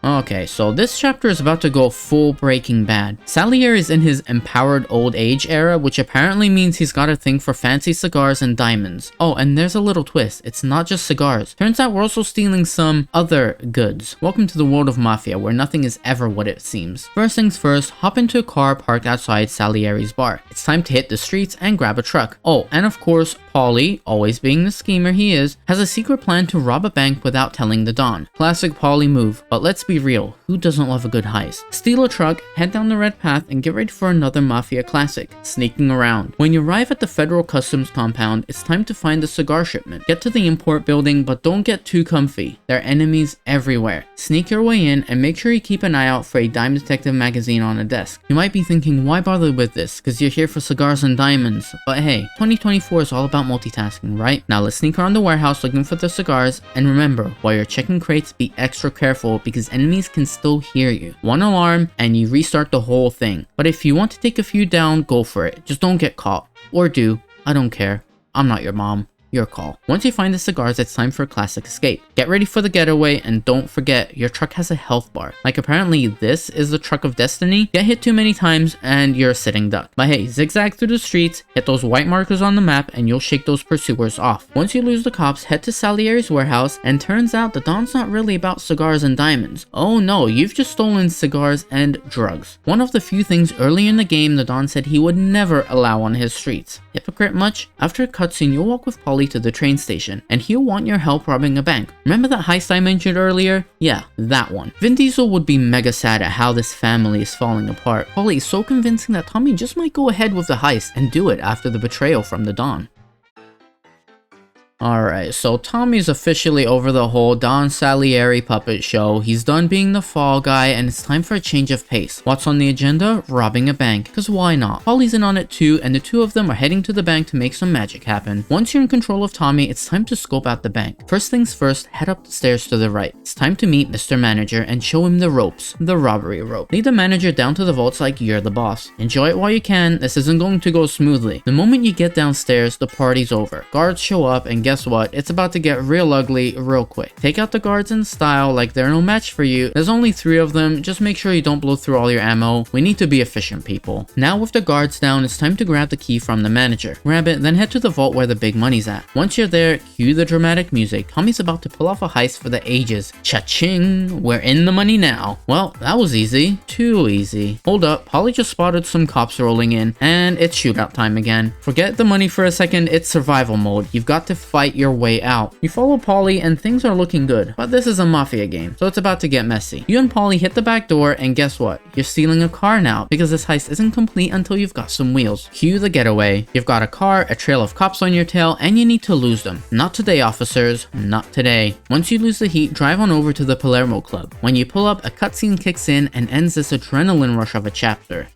Okay, so this chapter is about to go full Breaking Bad. Salieri is in his empowered old age era, which apparently means he's got a thing for fancy cigars and diamonds. Oh, and there's a little twist. It's not just cigars. Turns out we're also stealing some other goods. Welcome to the world of Mafia, where nothing is ever what it seems. First things first, hop into a car parked outside Salieri's bar. It's time to hit the streets and grab a truck. Oh, and of course, Paulie, always being the schemer he is, has a secret plan to rob a bank without telling the Don. Classic Paulie move, but let's be real, who doesn't love a good heist? Steal a truck, head down the red path, and get ready for another Mafia classic, sneaking around. When you arrive at the Federal Customs compound, it's time to find the cigar shipment. Get to the import building, but don't get too comfy. There are enemies everywhere. Sneak your way in, and make sure you keep an eye out for a Dime Detective magazine on a desk. You might be thinking, why bother with this? Because you're here for cigars and diamonds. But hey, 2024 is all about multitasking, right? Now let's sneak around the warehouse looking for the cigars, and remember, while you're checking crates, be extra careful because enemies can still hear you. One alarm and you restart the whole thing. But if you want to take a few down, go for it. Just don't get caught. Or do. I don't care. I'm not your mom. Your call. Once you find the cigars, it's time for a classic escape. Get ready for the getaway and don't forget, your truck has a health bar. Like apparently this is the truck of destiny. Get hit too many times and you're a sitting duck. But hey, zigzag through the streets, hit those white markers on the map and you'll shake those pursuers off. Once you lose the cops, head to Salieri's warehouse and turns out the Don's not really about cigars and diamonds. Oh no, you've just stolen cigars and drugs. One of the few things early in the game the Don said he would never allow on his streets. Hypocrite much? After a cutscene, you'll walk with Paulie to the train station, and he'll want your help robbing a bank. Remember that heist I mentioned earlier? Yeah, that one. Vin Diesel would be mega sad at how this family is falling apart. Paulie is so convincing that Tommy just might go ahead with the heist and do it after the betrayal from the Don. Alright, so Tommy's officially over the whole Don Salieri puppet show. He's done being the fall guy and it's time for a change of pace. What's on the agenda? Robbing a bank. Cause why not? Paulie's in on it too, and the two of them are heading to the bank to make some magic happen. Once you're in control of Tommy, it's time to scope out the bank. First things first, head up the stairs to the right. It's time to meet Mr. Manager and show him the ropes. The robbery rope. Lead the manager down to the vaults like you're the boss. Enjoy it while you can, this isn't going to go smoothly. The moment you get downstairs, the party's over. Guards show up and guess what? It's about to get real ugly real quick. Take out the guards in style like they're no match for you. There's only 3 of them. Just make sure you don't blow through all your ammo. We need to be efficient, people. Now with the guards down, it's time to grab the key from the manager. Grab it, then head to the vault where the big money's at. Once you're there, cue the dramatic music. Tommy's about to pull off a heist for the ages. Cha-ching! We're in the money now. Well, that was easy. Too easy. Hold up, Paulie just spotted some cops rolling in, and it's shootout time again. Forget the money for a second, it's survival mode. You've got to fight your way out. You follow Paulie and things are looking good, but this is a Mafia game, so it's about to get messy. You and Paulie hit the back door and guess what? You're stealing a car now because this heist isn't complete until you've got some wheels. Cue the getaway. You've got a car, a trail of cops on your tail, and you need to lose them. Not today, officers. Not today. Once you lose the heat, drive on over to the Palermo Club. When you pull up, a cutscene kicks in and ends this adrenaline rush of a chapter.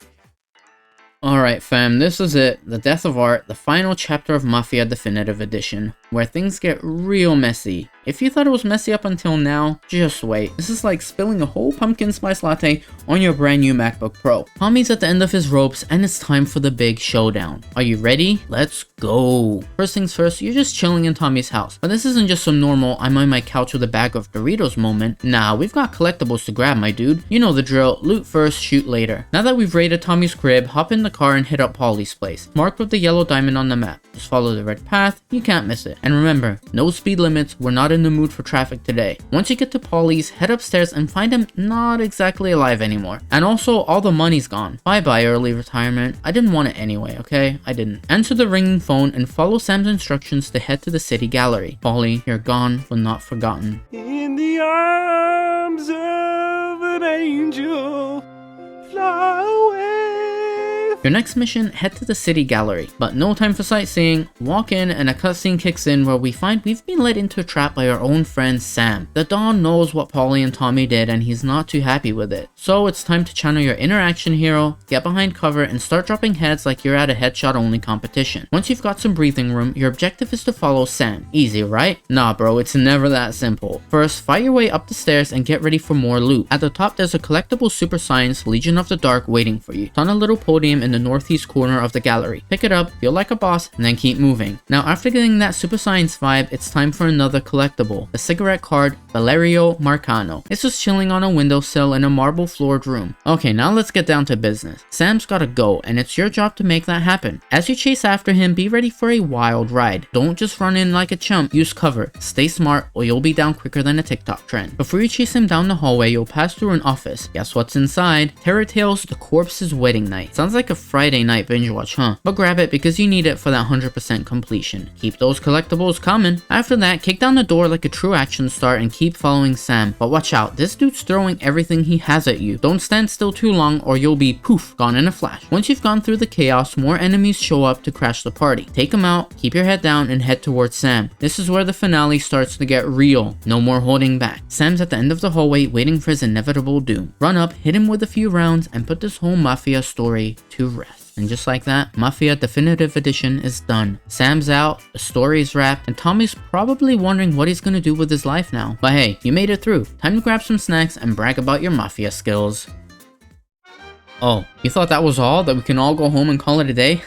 Alright fam, this is it, the death of art, the final chapter of Mafia Definitive Edition, where things get real messy. If you thought it was messy up until now, just wait. This is like spilling a whole pumpkin spice latte on your brand new MacBook Pro. Tommy's at the end of his ropes and it's time for the big showdown. Are you ready? Let's go. First things first, you're just chilling in Tommy's house. But this isn't just some normal, I'm on my couch with a bag of Doritos moment. Nah, we've got collectibles to grab, my dude. You know the drill, loot first, shoot later. Now that we've raided Tommy's crib, hop in the car and hit up Paulie's place, marked with the yellow diamond on the map. Just follow the red path, you can't miss it. And remember, no speed limits, we're not in the mood for traffic today. Once you get to Paulie's, head upstairs and find him not exactly alive anymore. And also, all the money's gone. Bye bye early retirement. I didn't want it anyway, okay? I didn't. Answer the ringing phone and follow Sam's instructions to head to the city gallery. Paulie, you're gone but not forgotten. In the arms of Your next mission, head to the city gallery, but no time for sightseeing. Walk in and a cutscene kicks in where we find we've been led into a trap by our own friend Sam. The Don knows what Polly and Tommy did and he's not too happy with it. So it's time to channel your inner action hero, get behind cover and start dropping heads like you're at a headshot only competition. Once you've got some breathing room, your objective is to follow Sam. Easy, right? Nah bro, it's never that simple. First, fight your way up the stairs and get ready for more loot. At the top there's a collectible Super Science Legion of the Dark waiting for you. It's on a little podium in the northeast corner of the gallery. Pick it up, feel like a boss, and then keep moving. Now after getting that Super Science vibe, it's time for another collectible, the cigarette card Valerio Marcano. It's just chilling on a windowsill in a marble floored room. Okay, now let's get down to business. Sam's gotta go, and it's your job to make that happen. As you chase after him, be ready for a wild ride. Don't just run in like a chump, use cover. Stay smart or you'll be down quicker than a TikTok trend. Before you chase him down the hallway, you'll pass through an office. Guess what's inside? Terror Tales The Corpse's Wedding Night. Sounds like a Friday night binge watch, huh? But grab it because you need it for that 100% completion. Keep those collectibles coming. After that, kick down the door like a true action star and keep following Sam. But watch out, this dude's throwing everything he has at you. Don't stand still too long or you'll be poof, gone in a flash. Once you've gone through the chaos, more enemies show up to crash the party. Take them out, keep your head down and head towards Sam. This is where the finale starts to get real. No more holding back. Sam's at the end of the hallway waiting for his inevitable doom. Run up, hit him with a few rounds and put this whole Mafia story to rest. And just like that, Mafia Definitive Edition is done. Sam's out, the story is wrapped, and Tommy's probably wondering what he's gonna do with his life now. But hey, you made it through. Time to grab some snacks and brag about your Mafia skills. Oh, you thought that was all? That we can all go home and call it a day?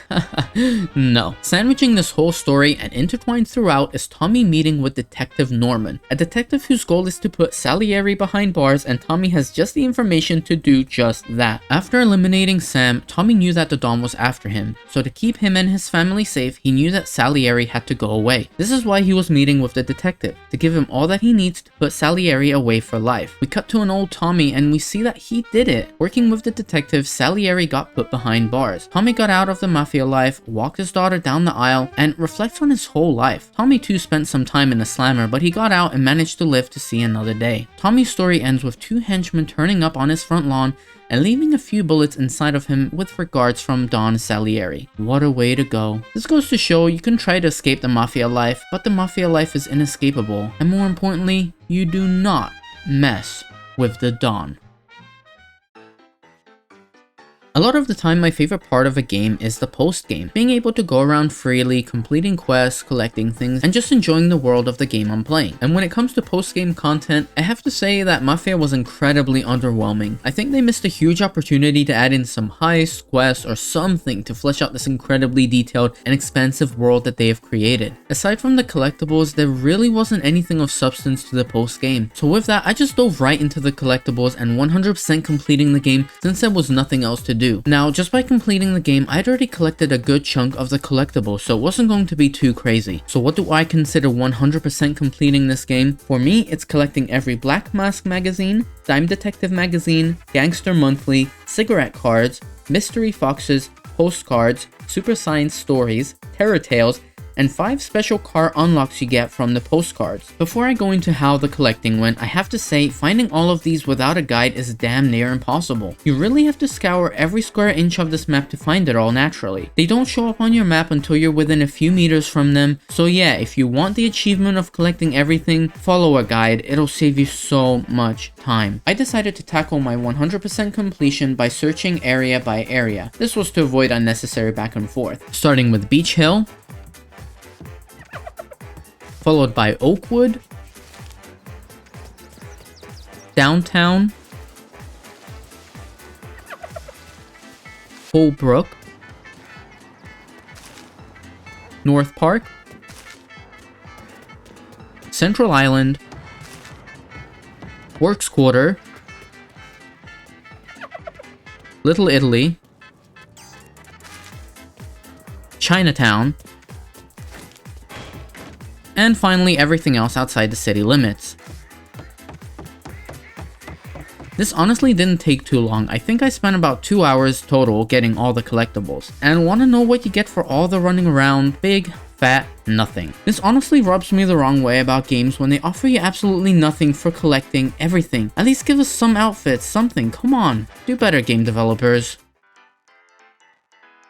No. Sandwiching this whole story and intertwined throughout is Tommy meeting with Detective Norman, a detective whose goal is to put Salieri behind bars, and Tommy has just the information to do just that. After eliminating Sam, Tommy knew that the Don was after him, so to keep him and his family safe, he knew that Salieri had to go away. This is why he was meeting with the detective, to give him all that he needs to put Salieri away for life. We cut to an old Tommy and we see that he did it. Working with the detective, Salieri got put behind bars. Tommy got out of the Mafia life, walked his daughter down the aisle, and reflects on his whole life. Tommy too spent some time in the slammer, but he got out and managed to live to see another day. Tommy's story ends with two henchmen turning up on his front lawn and leaving a few bullets inside of him with regards from Don Salieri. What a way to go. This goes to show you can try to escape the Mafia life, but the Mafia life is inescapable, and more importantly, you do not mess with the Don. A lot of the time, my favorite part of a game is the post-game, being able to go around freely, completing quests, collecting things, and just enjoying the world of the game I'm playing. And when it comes to post-game content, I have to say that Mafia was incredibly underwhelming. I think they missed a huge opportunity to add in some heists, quests, or something to flesh out this incredibly detailed and expansive world that they have created. Aside from the collectibles, there really wasn't anything of substance to the post-game. So with that, I just dove right into the collectibles and 100% completing the game since there was nothing else to do. Now, just by completing the game, I'd already collected a good chunk of the collectibles, so it wasn't going to be too crazy. So what do I consider 100% completing this game? For me, it's collecting every Black Mask magazine, Dime Detective magazine, Gangster Monthly, cigarette cards, mystery foxes, postcards, Super Science stories, Terror Tales, and 5 special car unlocks you get from the postcards. Before I go into how the collecting went, I have to say finding all of these without a guide is damn near impossible. You really have to scour every square inch of this map to find it all naturally. They don't show up on your map until you're within a few meters from them, so yeah, if you want the achievement of collecting everything, follow a guide, it'll save you so much time. I decided to tackle my 100% completion by searching area by area. This was to avoid unnecessary back and forth. Starting with Beach Hill, followed by Oakwood, Downtown, Holbrook, North Park, Central Island, Works Quarter, Little Italy, Chinatown, and finally everything else outside the city limits. This honestly didn't take too long. I think I spent about 2 hours total getting all the collectibles. And wanna know what you get for all the running around? Big, fat, nothing. This honestly rubs me the wrong way about games when they offer you absolutely nothing for collecting everything. At least give us some outfits, something, come on. Do better, game developers.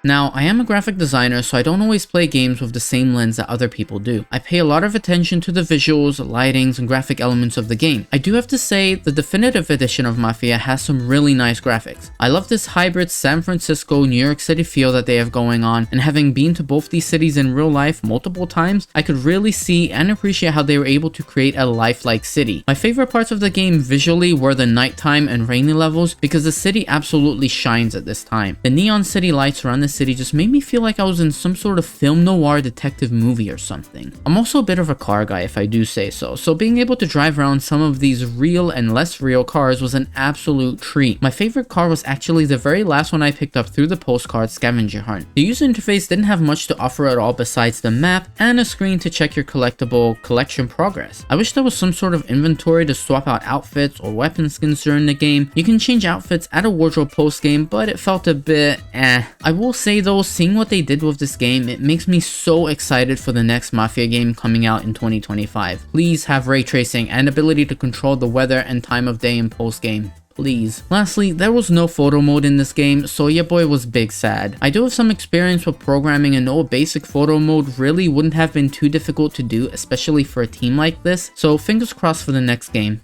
Now, I am a graphic designer, so I don't always play games with the same lens that other people do. I pay a lot of attention to the visuals, lightings, and graphic elements of the game. I do have to say, the definitive edition of Mafia has some really nice graphics. I love this hybrid San Francisco, New York City feel that they have going on, and having been to both these cities in real life multiple times, I could really see and appreciate how they were able to create a lifelike city. My favorite parts of the game visually were the nighttime and rainy levels, because the city absolutely shines at this time. The neon city lights around the city just made me feel like I was in some sort of film noir detective movie or something. I'm also a bit of a car guy if I do say so, so being able to drive around some of these real and less real cars was an absolute treat. My favorite car was actually the very last one I picked up through the postcard scavenger hunt. The user interface didn't have much to offer at all besides the map and a screen to check your collectible collection progress. I wish there was some sort of inventory to swap out outfits or weapon skins during the game. You can change outfits at a wardrobe post game, but it felt a bit I will say though, seeing what they did with this game, it makes me so excited for the next Mafia game coming out in 2025. Please have ray tracing and ability to control the weather and time of day in post game. Please. Lastly, there was no photo mode in this game, so your boy was big sad. I do have some experience with programming and know a basic photo mode really wouldn't have been too difficult to do, especially for a team like this, so fingers crossed for the next game.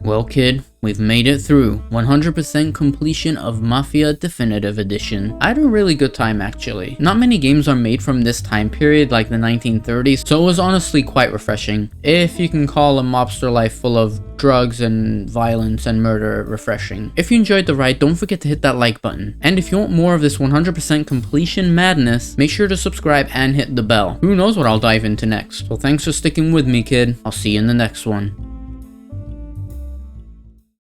Well kid, we've made it through. 100% completion of Mafia Definitive Edition. I had a really good time actually. Not many games are made from this time period like the 1930s, so it was honestly quite refreshing. If you can call a mobster life full of drugs and violence and murder refreshing. If you enjoyed the ride, don't forget to hit that like button. And if you want more of this 100% completion madness, make sure to subscribe and hit the bell. Who knows what I'll dive into next. So thanks for sticking with me, kid. I'll see you in the next one.